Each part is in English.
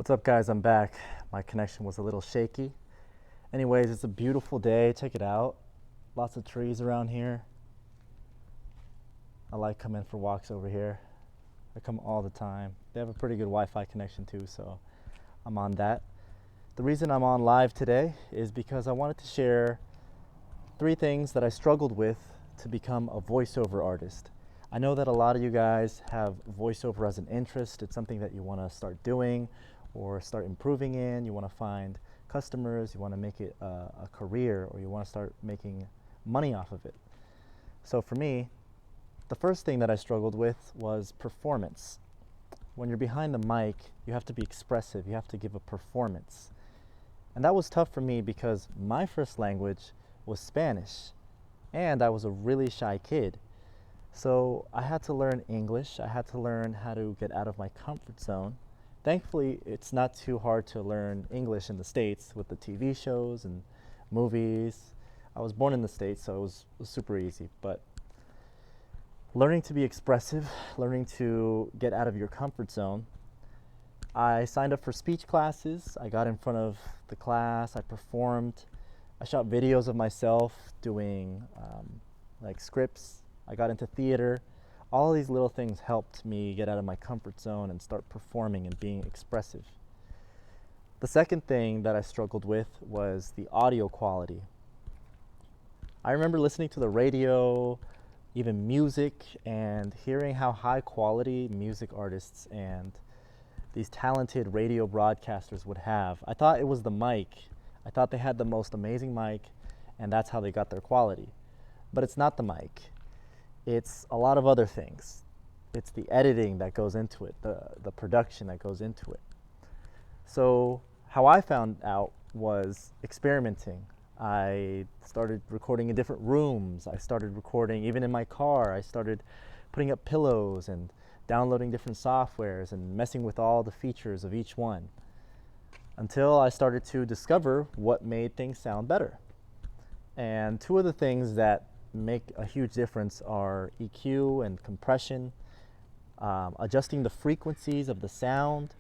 What's up, guys? I'm back. My connection was a little shaky. Anyways, it's a beautiful day. Check it out. Lots of trees around here. I like coming for walks over here. I come all the time. They have a pretty good Wi-Fi connection too, so I'm on that. The reason I'm on live today is because I wanted to share 3 things that I struggled with to become a voiceover artist. I know that a lot of you guys have voiceover as an interest. It's something that you want to start doing or start improving in. You want to find customers, you want to make it a career, or you want to start making money off of it. So for me, the first thing that I struggled with was performance. When you're behind the mic, you have to be expressive, you have to give a performance. And that was tough for me because my first language was Spanish, and I was a really shy kid. So I had to learn English, I had to learn how to get out of my comfort zone. Thankfully, it's not too hard to learn English in the States with the TV shows and movies. I was born in the States, so it was super easy. But learning to be expressive, learning to get out of your comfort zone, I signed up for speech classes. I got in front of the class, I performed, I shot videos of myself doing like scripts. I got into theater. All these little things helped me get out of my comfort zone and start performing and being expressive. The second thing that I struggled with was the audio quality. I remember listening to the radio, even music, and hearing how high quality music artists and these talented radio broadcasters would have. I thought it was the mic. I thought they had the most amazing mic, and that's how they got their quality. But it's not the mic. It's a lot of other things. It's the editing that goes into it, the production that goes into it. So how I found out was experimenting. I started recording in different rooms. I started recording even in my car. I started putting up pillows and downloading different softwares and messing with all the features of each one until I started to discover what made things sound better. And 2 of the things that make a huge difference are EQ and compression, adjusting the frequencies of the sound.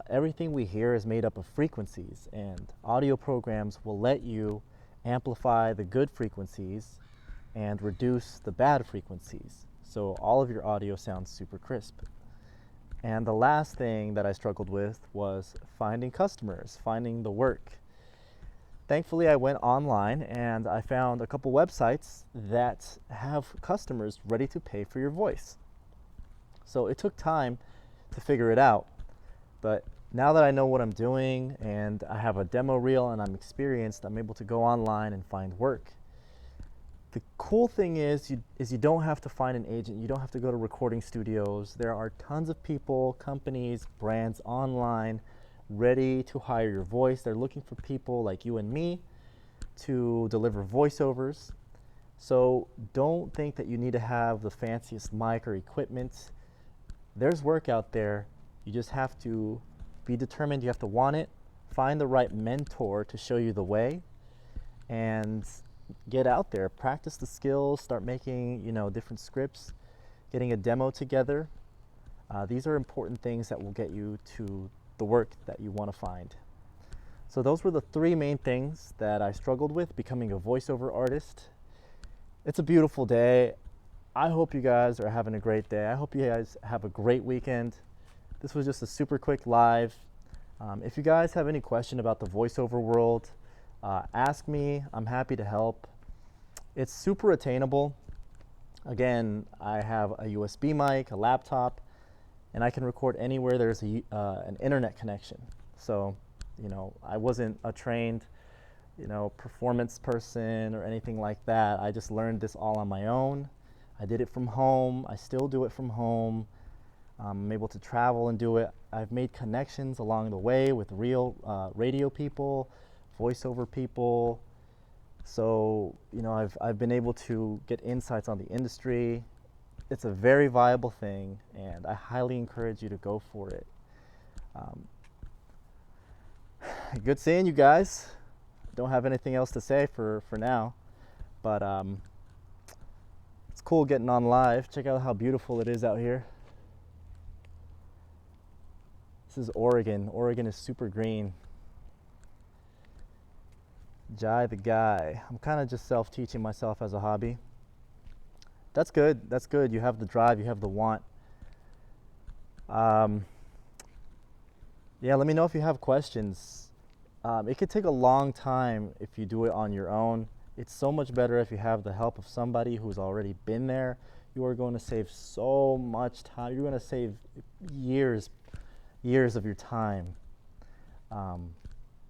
Everything we hear is made up of frequencies, and audio programs will let you amplify the good frequencies and reduce the bad frequencies. So all of your audio sounds super crisp. And the last thing that I struggled with was finding customers, finding the work. Thankfully, I went online and I found a couple websites that have customers ready to pay for your voice. So it took time to figure it out, but now that I know what I'm doing and I have a demo reel and I'm experienced, I'm able to go online and find work. The cool thing is you don't have to find an agent, you don't have to go to recording studios. There are tons of people, companies, brands online ready to hire your voice. They're looking for people like you and me to deliver voiceovers. So don't think that you need to have the fanciest mic or equipment. There's work out there. You just have to be determined. You have to want it. Find the right mentor to show you the way and get out there. Practice the skills. Start making, different scripts, getting a demo together. These are important things that will get you to the work that you want to find. So those were the 3 main things that I struggled with becoming a voiceover artist. It's a beautiful day. I hope you guys are having a great day. I hope you guys have a great weekend. This was just a super quick live. If you guys have any question about the voiceover world, ask me. I'm happy to help. It's super attainable. Again, I have a USB mic, a laptop, and I can record anywhere there's an internet connection. So, I wasn't a trained, performance person or anything like that. I just learned this all on my own. I did it from home. I still do it from home. I'm able to travel and do it. I've made connections along the way with real radio people, voiceover people. So, I've been able to get insights on the industry. It's a very viable thing, and I highly encourage you to go for it. Good seeing you guys. Don't have anything else to say for now, but it's cool getting on live. Check out how beautiful it is out here. This is Oregon. Oregon is super green. Jai the guy. I'm kind of just self-teaching myself as a hobby. That's good. That's good. You have the drive. You have the want. Yeah, let me know if you have questions. It could take a long time if you do it on your own. It's so much better if you have the help of somebody who's already been there. You are going to save so much time. You're going to save years of your time,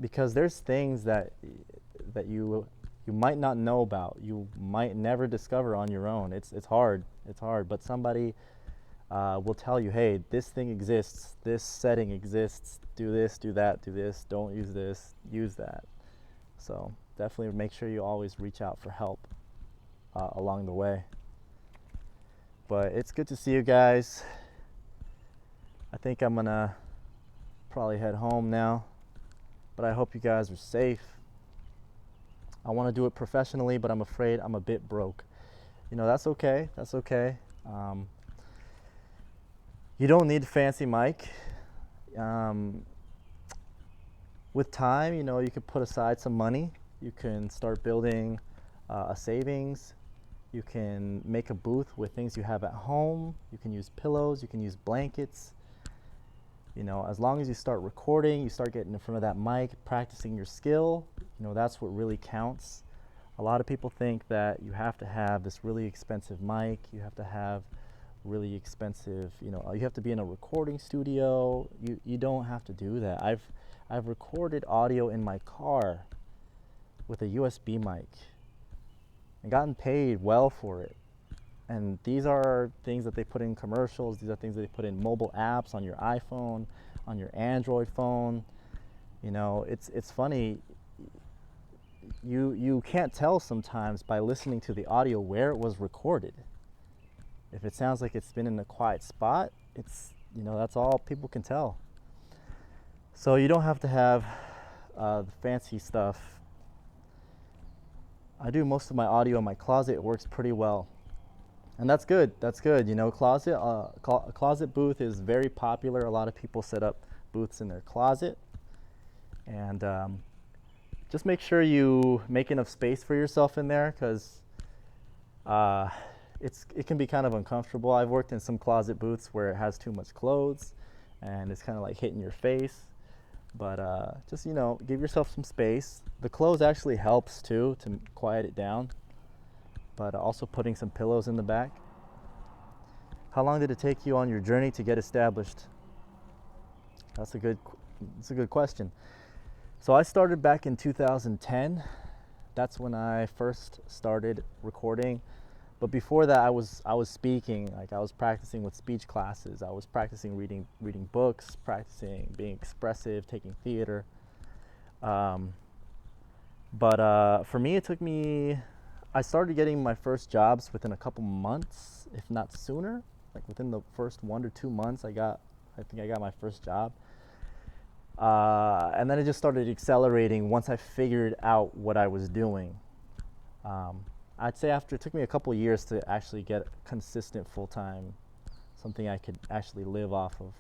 because there's things that you might not know about. You might never discover on your own. It's hard. It's hard, but somebody will tell you, hey, this thing exists, this setting exists, do this, do that, do this, don't use this, use that. So definitely make sure you always reach out for help along the way. But it's good to see you guys. I think I'm gonna probably head home now, but I hope you guys are safe. I want to do it professionally, but I'm afraid I'm a bit broke. You know, that's okay. That's okay. You don't need a fancy mic. With time, you know, you could put aside some money. You can start building a savings. You can make a booth with things you have at home. You can use pillows. You can use blankets. You know, as long as you start recording, you start getting in front of that mic, practicing your skill, you know, that's what really counts. A lot of people think that you have to have this really expensive mic, you have to have really expensive, you know, you have to be in a recording studio. You don't have to do that. I've recorded audio in my car with a USB mic and gotten paid well for it. And these are things that they put in commercials. These are things that they put in mobile apps on your iPhone, on your Android phone. You know, it's funny. You can't tell sometimes by listening to the audio where it was recorded. If it sounds like it's been in a quiet spot, it's, you know, that's all people can tell. So you don't have to have the fancy stuff. I do most of my audio in my closet. It works pretty well. And that's good. That's good. You know, a closet booth is very popular. A lot of people set up booths in their closet. And just make sure you make enough space for yourself in there, because it can be kind of uncomfortable. I've worked in some closet booths where it has too much clothes and it's kind of like hitting your face. But just, you know, give yourself some space. The clothes actually helps too to quiet it down. But also putting some pillows in the back. How long did it take you on your journey to get established? That's a good question. So I started back in 2010. That's when I first started recording. But before that, I was speaking. Like, I was practicing with speech classes. I was practicing reading books, practicing being expressive, taking theater. But for me, it took me. I started getting my first jobs within a couple months, if not sooner. Like within the first 1 to 2 months, I think I got my first job. And then it just started accelerating once I figured out what I was doing. I'd say it took me a couple years to actually get consistent full-time, something I could actually live off of.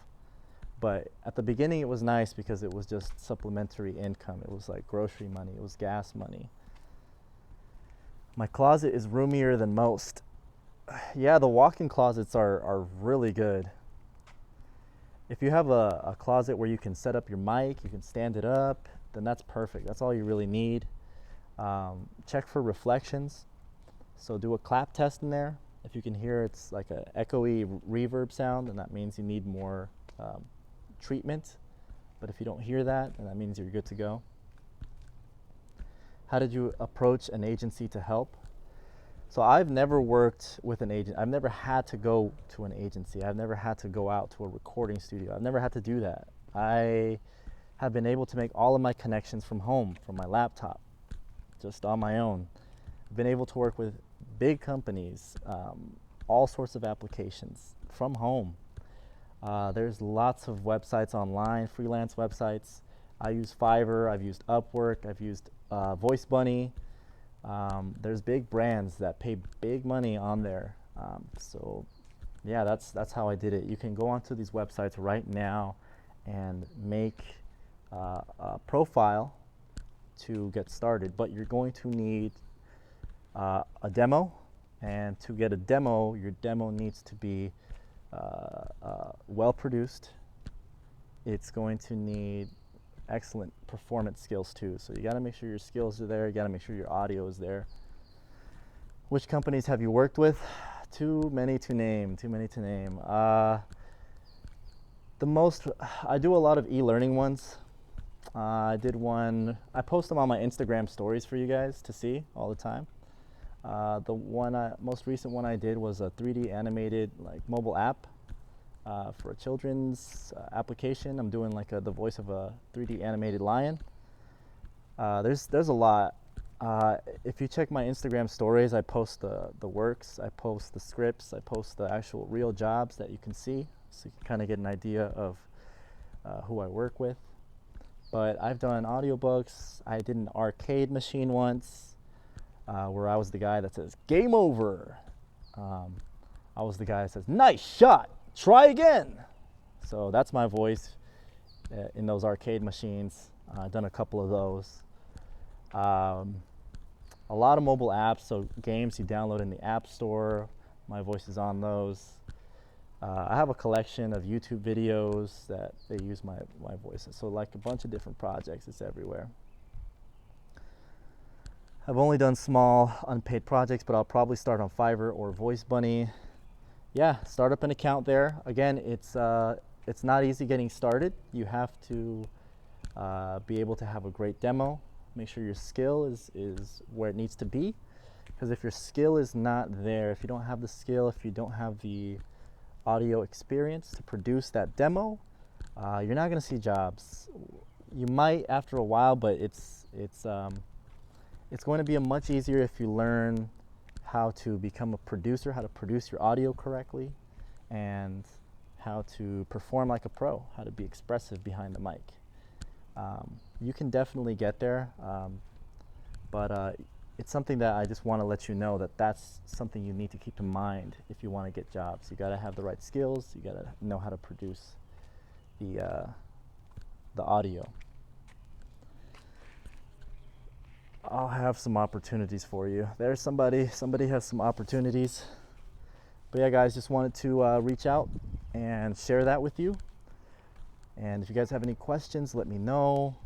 But at the beginning, it was nice because it was just supplementary income. It was like grocery money, it was gas money. My closet is roomier than most. Yeah, the walk-in closets are really good. If you have a closet where you can set up your mic, you can stand it up, then that's perfect. That's all you really need. Check for reflections. So do a clap test in there. If you can hear it's like an echoey reverb sound, then that means you need more treatment. But if you don't hear that, then that means you're good to go. How did you approach an agency to help? So I've never worked with an agent. I've never had to go to an agency. I've never had to go out to a recording studio. I've never had to do that. I have been able to make all of my connections from home, from my laptop, just on my own. I've been able to work with big companies, all sorts of applications from home. There's lots of websites online, freelance websites. I use Fiverr, I've used Upwork, I've used Voice Bunny. There's big brands that pay big money on there. So yeah, that's how I did it. You can go onto these websites right now and make a profile to get started. But you're going to need a demo, and to get a demo, your demo needs to be well produced. It's going to need excellent performance skills too. So you got to make sure your skills are there. You got to make sure your audio is there. Which companies have you worked with? Too many to name. I do a lot of e-learning ones. I did one, I post them on my Instagram stories for you guys to see all the time. Most recent one I did was a 3D animated like mobile app for a children's application. I'm doing like the voice of a 3D animated lion. There's a lot. If you check my Instagram stories, I post the works, I post the scripts, I post the actual real jobs that you can see, so you can kind of get an idea of who I work with. But I've done audiobooks. I did an arcade machine once where I was the guy that says, "Game over." I was the guy that says, "Nice shot, try again." So that's my voice in those arcade machines. I've done a couple of those. A lot of mobile apps, so games you download in the App Store, my voice is on those. I have a collection of YouTube videos that they use my voices, so like a bunch of different projects, it's everywhere. I've only done small unpaid projects, but I'll probably start on Fiverr or Voice Bunny. Yeah, start up an account there. Again, it's not easy getting started. You have to be able to have a great demo. Make sure your skill is where it needs to be, because if your skill is not there, if you don't have the skill, if you don't have the audio experience to produce that demo, you're not going to see jobs. You might after a while, but it's going to be much easier if you learn how to become a producer, how to produce your audio correctly, and how to perform like a pro, how to be expressive behind the mic. You can definitely get there, but it's something that I just want to let you know that that's something you need to keep in mind if you want to get jobs. You got to have the right skills. You got to know how to produce the audio. I'll have some opportunities for you. There's somebody has some opportunities. But yeah, guys, just wanted to reach out and share that with you. And if you guys have any questions, let me know.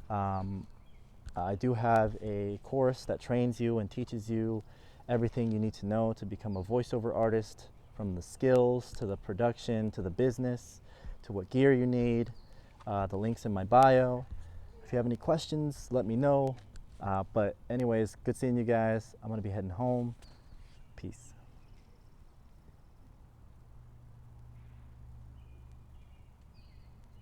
I do have a course that trains you and teaches you everything you need to know to become a voiceover artist, from the skills to the production to the business to what gear you need. The link's in my bio. If you have any questions, let me know. But anyways, good seeing you guys. I'm going to be heading home. Peace.